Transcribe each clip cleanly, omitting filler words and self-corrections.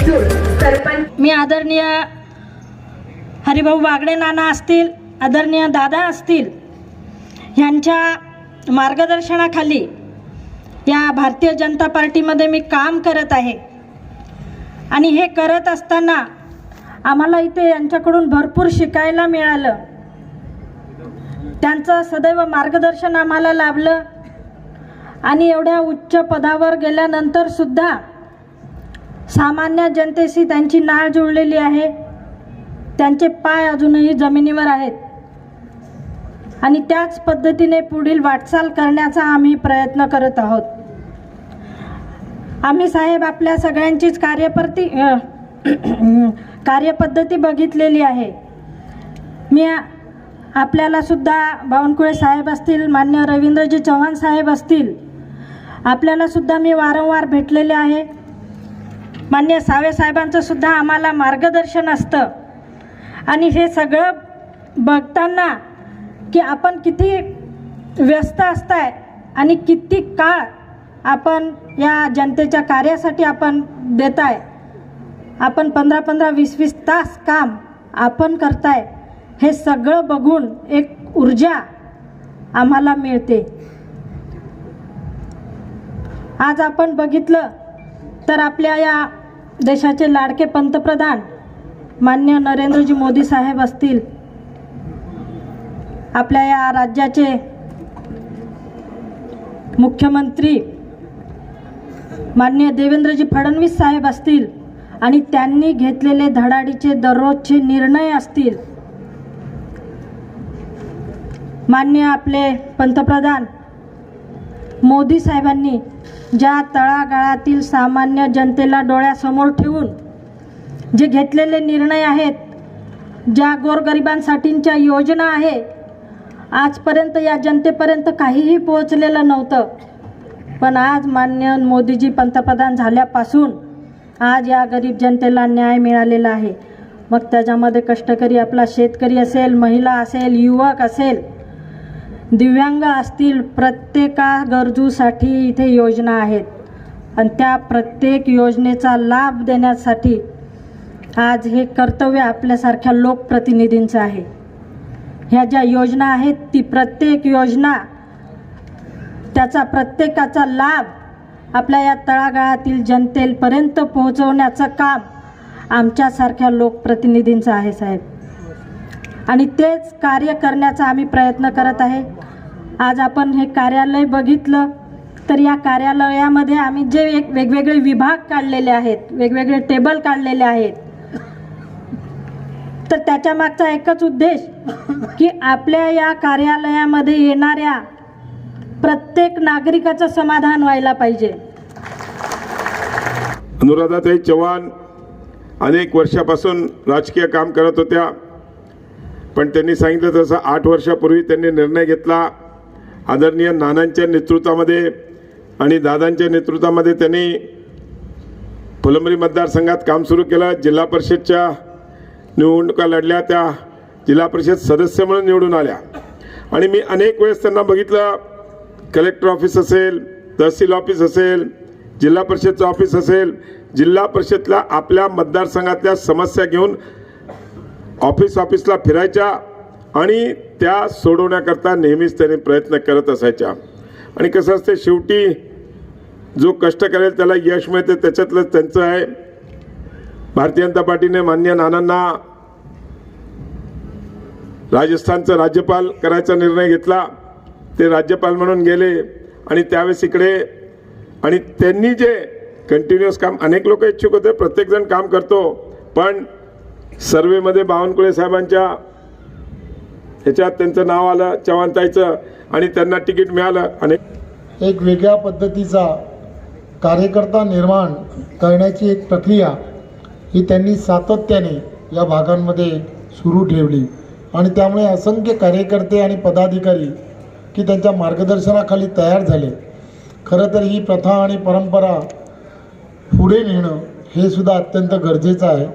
मंजूर सरपंच मी आदरणीय हरिभाऊ बागडे नाना असतील, आदरणीय दादा असतील, यांच्या मार्गदर्शनाखाली या भारतीय जनता पार्टीमध्ये मी काम करत आहे। आणि हे करत असताना आम्हाला इथे यांच्याकडून भरपूर शिकायला मिळालं। त्यांचं सदैव मार्गदर्शन आम्हाला लाभलं आणि एवढ्या उच्च पदावर गेल्यानंतर सुद्धा सामान्य जनतेशी त्यांची नाळ जुळलेली आहे। त्यांचे पाय अजूनही जमिनीवर आहेत आणि त्याच पद्धतीने पुढील वाटचाल करण्याचा आम्ही प्रयत्न करत आहोत। आम्ही साहेब आपल्या सगळ्यांचीच कार्यपद्धती बघितलेली आहे। मी आपल्याला सुद्धा बावनकुळे साहेब असतील, मान्य रवींद्रजी चव्हाण साहेब असतील, आपल्याला सुद्धा मी वारंवार भेटलेले आहे। मान्य सावे साहेबांचं सुद्धा आम्हाला मार्गदर्शन असतं आणि हे सगळं बघताना की आपण किती व्यस्त असताय आणि किती काळ आपण या जनतेच्या कार्यासाठी आपण देताय। आपण 15-15, 20-20 तास काम आपण करताय, हे सगळं बघून एक ऊर्जा आम्हाला मिळते। आज आपण बघितलं तर आपल्या या देशाचे लाडके पंतप्रधान मान्य नरेंद्रजी मोदी साहेब असतील, आपल्या या राज्याचे मुख्यमंत्री माननीय देवेंद्रजी फडणवीस साहेब असतील आणि त्यांनी घेतलेले धडाडीचे दररोजचे निर्णय असतील, माननीय आपले पंतप्रधान मोदी साहेबांनी ज्या तळागाळातील सामान्य जनतेला डोळ्यासमोर ठेवून जे घेतलेले निर्णय आहेत, ज्या गोरगरिबांसाठीच्या योजना आहे, आजपर्यंत या जनतेपर्यंत काहीही पोहोचलेलं नव्हतं। पण आज मान्य मोदीजी पंतप्रधान झाल्यापासून आज या गरीब जनतेला न्याय मिळालेला आहे। मग त्याच्यामध्ये कष्टकरी आपला शेतकरी असेल, महिला असेल, युवक असेल, दिव्यांग असतील, प्रत्येका गरजूसाठी इथे योजना आहेत आणि त्या प्रत्येक योजनेचा लाभ देण्यासाठी आज हे कर्तव्य आपल्यासारख्या लोकप्रतिनिधींचं आहे। ह्या ज्या योजना आहेत ती प्रत्येक योजना त्याचा प्रत्येकाचा लाभ आपल्या या तळागाळातील जनतेपर्यंत पोहोचवण्याचं काम आमच्यासारख्या लोकप्रतिनिधींचं आहे साहेब, आणि तेच कार्य करण्याचा आम्ही प्रयत्न करत आहे। आज आपण हे कार्यालय बघितलं तर या कार्यालयामध्ये आम्ही जे वेगवेगळे विभाग काढलेले आहेत, वेगवेगळे टेबल काढलेले आहेत, तर त्याच्या मागचा एकच उद्देश की आपल्या या कार्यालयामध्ये येणाऱ्या प्रत्येक नागरिकाचं समाधान व्हायला पाहिजे। अनुराधाताई चव्हाण अनेक वर्षापासून राजकीय काम करत होत्या, पण त्यांनी सांगितलं तसं 8 वर्षापूर्वी त्यांनी निर्णय घेतला। आदरणीय नानांच्या नेतृत्वामध्ये आणि दादांच्या नेतृत्वामध्ये त्यांनी फुलंब्री मतदारसंघात काम सुरू केलं। जिल्हा परिषदच्या निवडणुका लढल्या, त्या जिल्हा परिषद सदस्य म्हणून निवडून आल्या आणि मी अनेक वेळेस त्यांना बघितलं। कलेक्टर ऑफिस असेल, तहसील ऑफिस असेल, जिल्हा परिषदचं ऑफिस असेल, जिल्हा परिषदला आपल्या मतदारसंघातल्या समस्या घेऊन ऑफिसला फिरायच्या आणि त्या सोडवण्याकरता नेहमीच त्यांनी प्रयत्न करत असायच्या। आणि कसं असते, शेवटी जो कष्ट करेल त्याला यश मिळते, त्याच्यातलं त्यांचं आहे। भारतीय जनता पार्टीने मान्य नानांना राजस्थानचं राज्यपाल करायचा निर्णय घेतला। ते राज्यपाल म्हणून गेले आणि त्यावेळेस इकडे, आणि त्यांनी जे कंटिन्युअस काम, अनेक लोक इच्छुक होते, प्रत्येकजण काम करतो, पण सर्वेमध्ये बावनकुळे साहेबांच्या ह्याच्यात त्यांचं नाव आलं, चव्हाणताईचं, आणि त्यांना तिकीट मिळालं। आणि एक वेगळ्या पद्धतीचा कार्यकर्ता निर्माण करण्याची एक प्रक्रिया ही त्यांनी सातत्याने या भागांमध्ये सुरू ठेवली आणि त्यामुळे असंख्य कार्यकर्ते आणि पदाधिकारी की त्यांच्या मार्गदर्शनाखाली तयार झाले। खरं तर ही प्रथा आणि परंपरा पुढे नेणं हे सुद्धा अत्यंत गरजेचं आहे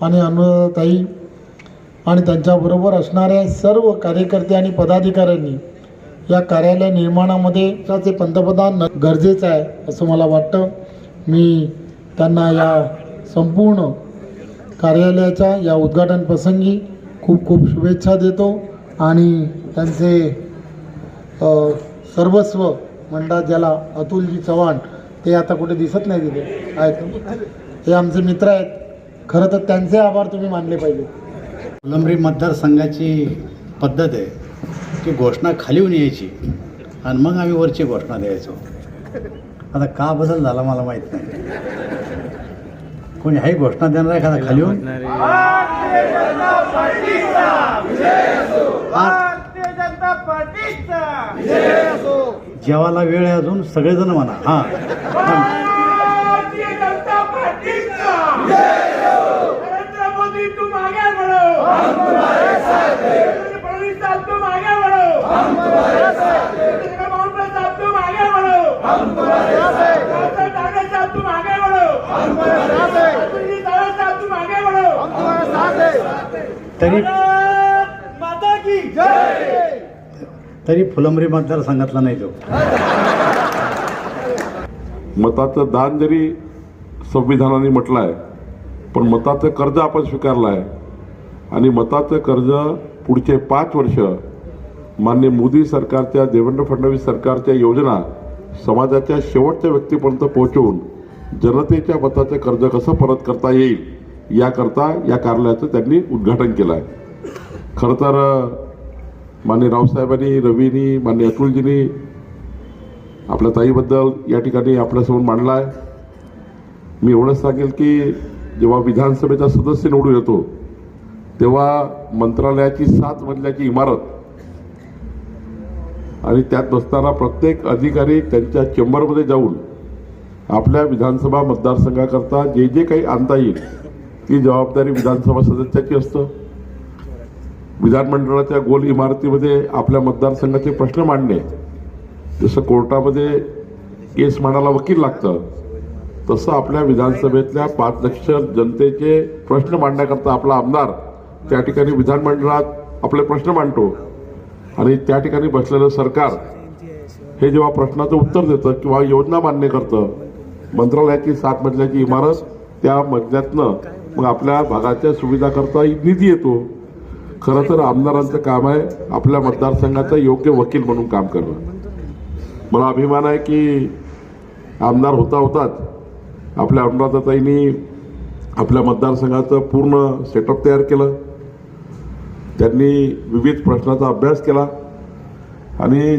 आणि अनुराधाताई आणि त्यांच्याबरोबर असणाऱ्या सर्व कार्यकर्ते आणि पदाधिकाऱ्यांनी या कार्यालय निर्माणामध्ये त्याचे पंतप्रधान गरजेचं आहे असं मला वाटतं। मी त्यांना या संपूर्ण कार्यालयाच्या या उद्घाटन प्रसंगी खूप खूप शुभेच्छा देतो आणि त्यांचे सर्वस्व म्हणतात ज्याला अतुलजी चव्हाण, ते आता कुठे दिसत नाही तिथे आहेत, हे आमचे मित्र आहेत. खरं तर त्यांचे आभार तुम्ही मानले पाहिजे. फुलंब्री मतदारसंघाची पद्धत आहे की घोषणा खालीहून यायची आणि मग आम्ही वरची घोषणा द्यायचो. आता का बदल झाला मला माहीत नाही. कोणी आहे घोषणा देणार एखादा खालीहून? जेवायला वेळ आहे अजून, सगळेजण म्हणा. हां, तरी फुलंब्री मतदारसंघातला नाही तो. मताचं दान जरी संविधानाने म्हटलं आहे, पण मताचं कर्ज आपण स्वीकारलं आहे आणि मताचं कर्ज पुढचे 5 वर्ष माननीय मोदी सरकारच्या, देवेंद्र फडणवीस सरकारच्या योजना समाजाच्या शेवटच्या व्यक्तीपर्यंत पोहोचवून जनतेच्या मताचं कर्ज कसं परत करता येईल याकरता या कार्यालयाचं त्यांनी उद्घाटन केलं आहे. खरं तर माननीय रावसाहेबांनी, रवीनी, माननीय अतुलजींनी आपल्या ताईबद्दल या ठिकाणी आपल्यासमोर मांडला आहे. मी एवढंच सांगेल की जेव्हा विधानसभेचा सदस्य निवडून येतो तेव्हा मंत्रालयाची 7 मजल्याची इमारत आणि त्यात बसताना प्रत्येक अधिकारी त्यांच्या चेंबरमध्ये जाऊन आपल्या विधानसभा मतदारसंघाकरता जे जे काही आणता येईल ती जबाबदारी विधानसभा सदस्याची असतं. विधानमंडळाच्या गोल इमारतीमध्ये आपल्या मतदारसंघाचे प्रश्न मांडणे, जसं कोर्टामध्ये केस मांडायला वकील लागतं तसं आपल्या विधानसभेतल्या 5 लाख जनतेचे प्रश्न मांडण्याकरता आपला आमदार त्या ठिकाणी विधानमंडळात आपले प्रश्न मांडतो आणि त्या ठिकाणी बसलेलं सरकार हे जेव्हा प्रश्नाचं उत्तर देतं किंवा योजना मान्य करतं, मंत्रालयाची 7 मजल्याची इमारत, त्या मजल्यातनं मग आपल्या भागाच्या सुविधाकरता निधी येतो. खरं तर आमदारांचं काम आहे आपल्या मतदारसंघाचा योग्य वकील म्हणून काम करणं. मला अभिमान आहे की आमदार होताच आपल्या अनुराधाताईंनी आपल्या मतदारसंघाचं पूर्ण सेटअप तयार केलं. त्यांनी विविध प्रश्नाचा अभ्यास केला आणि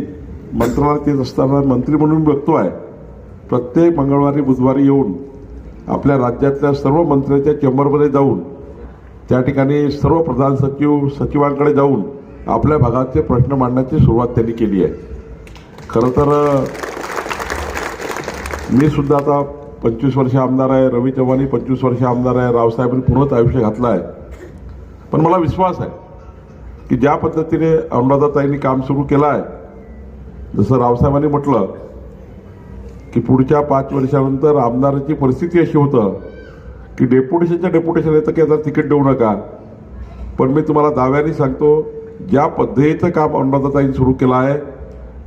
मंत्रालयात येत असताना मंत्री म्हणून बघतो आहे प्रत्येक मंगळवारी बुधवारी येऊन आपल्या राज्यातल्या सर्व मंत्र्यांच्या चेंबरमध्ये जाऊन त्या ठिकाणी सर्व प्रधान सचिव, सचिवांकडे जाऊन आपल्या भागाचे प्रश्न मांडण्याची सुरुवात त्यांनी केली आहे. खरं तर मी सुद्धा आता 25 वर्ष आमदार आहे, रवी चव्हाणी 25 वर्ष आमदार आहे, रावसाहेबांनी पूर्णच आयुष्य घातलं आहे. पण मला विश्वास आहे की ज्या पद्धतीने अनुराधाताईंनी काम सुरू केलं आहे, जसं रावसाहेबांनी म्हटलं की पुढच्या 5 वर्षानंतर आमदाराची परिस्थिती अशी होतं की डेप्युटेशन येतं की आता तिकीट देऊ नका. पण मी तुम्हाला दाव्याने सांगतो, ज्या पद्धतीचं काम अनुराधाताईंनी सुरू केलं आहे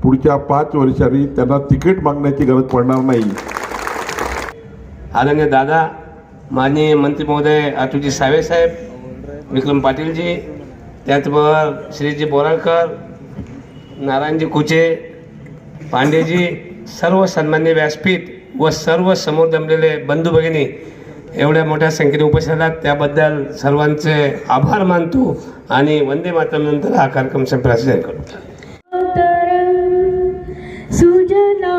पुढच्या 5 वर्षांनी त्यांना तिकीट मागण्याची गरज पडणार नाही. आदरणीय दादा, माननीय मंत्री महोदय अतुलजी सावे साहेब, विक्रम पाटीलजी, त्याचबरोबर श्रीजी बोराळकर, नारायणजी कुचे, पांडेजी, सर्व सन्मान्य व्यासपीठ व सर्व समोर जमलेले बंधू भगिनी एवढ्या मोठ्या संख्येने उपस्थित आहात त्याबद्दल सर्वांचे आभार मानतो आणि वंदे मातरम नंतर हा कार्यक्रम संप्रासन करतो. सुजला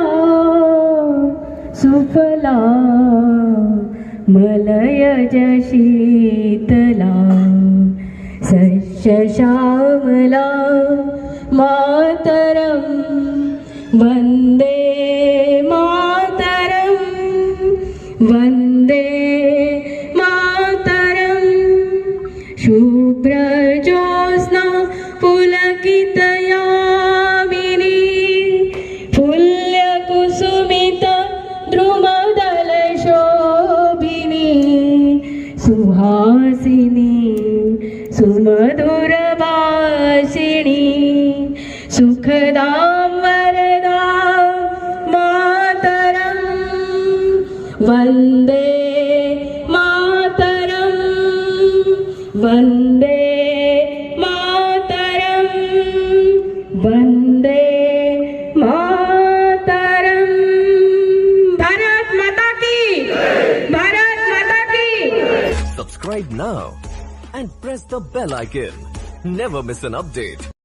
सुफला मलयज शीतला सस्य श्यामला मातरम वंदे मातरम वंदे मातरम. शुभ्रज्योत्स्ना पुलकितयामिनी फुल्यकुसुमित द्रुमदल शोभिनी सुहासिनी सुमधुर भाषिणी सुखदां वरदां मातरं वन्दे वन्दे मातरम् वन्दे मातरम् भारत माता की भारत माता की Subscribe now and press the bell icon. Never miss an update.